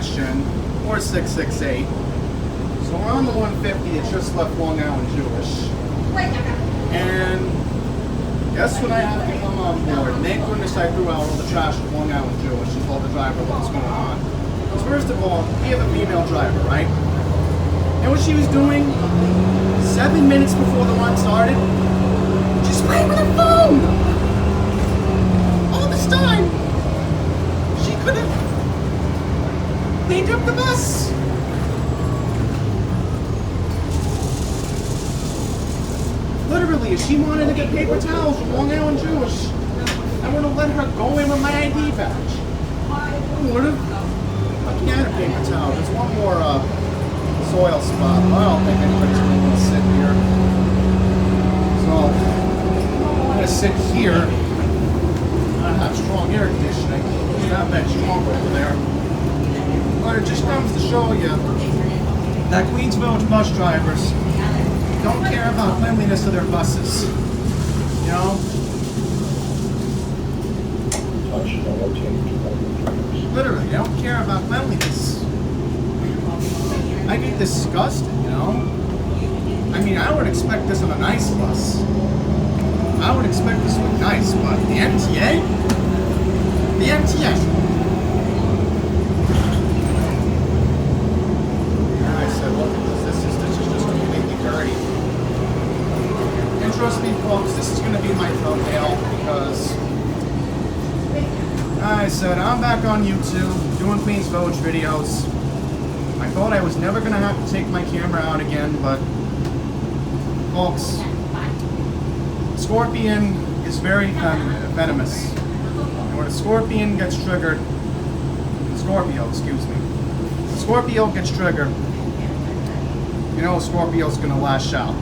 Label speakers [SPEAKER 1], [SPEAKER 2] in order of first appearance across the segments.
[SPEAKER 1] Next Gen, or 668. So we're on the 150 that just left Long Island Jewish. And guess what I have to come on board? Thank goodness I threw out all the trash at Long Island Jewish and told the driver what's going on. Because first of all, we have a female driver, right? You know what she was doing? 7 minutes before the run started, she's playing with her phone! All this time, she could have cleaned up the bus. Literally, if she wanted to get paper towels from Long Island Jewish, I would have let her go in with my ID badge. I would have. I can't have paper towels. There's one more soil spot. I don't think anybody's going to sit here. So, I'm going to sit here. I have strong air conditioning. It's not that strong over there. But it just comes to show you that Queens Village bus drivers don't care about cleanliness of their buses. You know? Literally, they don't care about cleanliness. I get disgusted, you know? I mean, I would expect this on a nice bus. I would expect this to look nice, but the MTA? The MTA. And I said, look at this is just completely dirty. And trust me, folks, this is going to be my thumbnail because I said, I'm back on YouTube doing Queens Village videos. I thought I was never going to have to take my camera out again, but folks, scorpion is very venomous. And when a scorpion gets triggered, Scorpio gets triggered, you know Scorpio's going to lash out.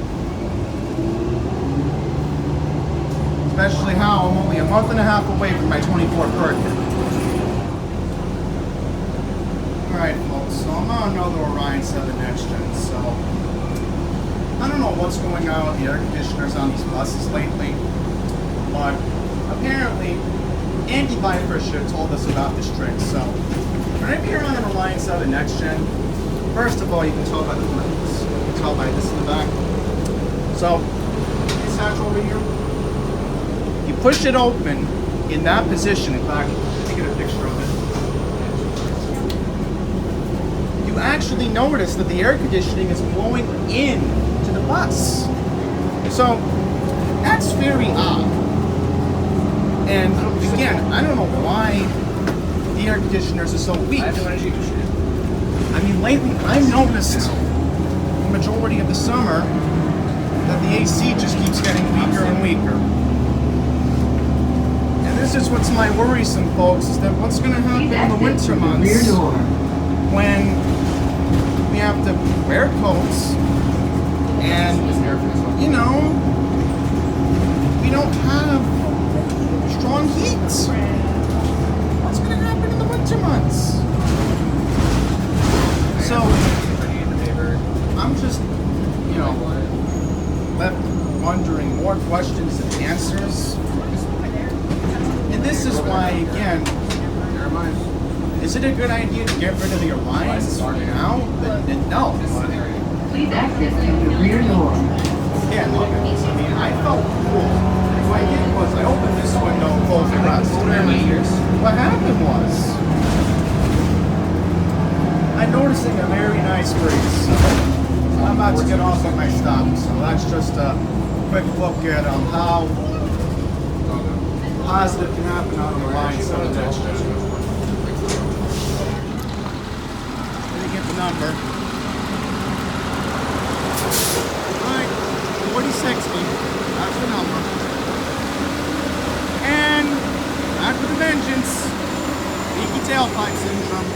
[SPEAKER 1] Especially how I'm only a month and a half away from my 24th birthday. Alright folks, so I'm on another Orion VII NGS, so I don't know what's going on with the air conditioners on these buses lately, but apparently Andy Bifrisher told us about this trick. So whenever you're on an Orion VII NGS, first of all, you can tell by the windows. You can tell by this in the back. So this hatch over here, you push it open in that position. In fact, let me get a picture of it. You actually notice that the air conditioning is blowing in to the bus. So that's very odd. And again, I don't know why the air conditioners are so weak. I mean, lately I've noticed the majority of the summer that the AC just keeps getting weaker and weaker. And this is what's my worrisome, folks, is that what's going to happen in the winter months when we have to wear coats and, you know, we don't have strong heat. What's going to happen in the winter months? So, I'm just, you know, left wondering more questions than answers. And this is why, again, is it a good idea to get rid of the Orions now? No.
[SPEAKER 2] Please exit to the rear door.
[SPEAKER 1] Yeah, look, I mean, I felt cool. What I did was I opened this window and closed the rest. What happened was I'm noticing a very nice breeze. I'm about to get off at my stop, so that's just a quick look at how positive can happen on the line. So that's just let me get the number. Alright, 4060. That's the number. And back with a vengeance. Leaky tailpipe syndrome.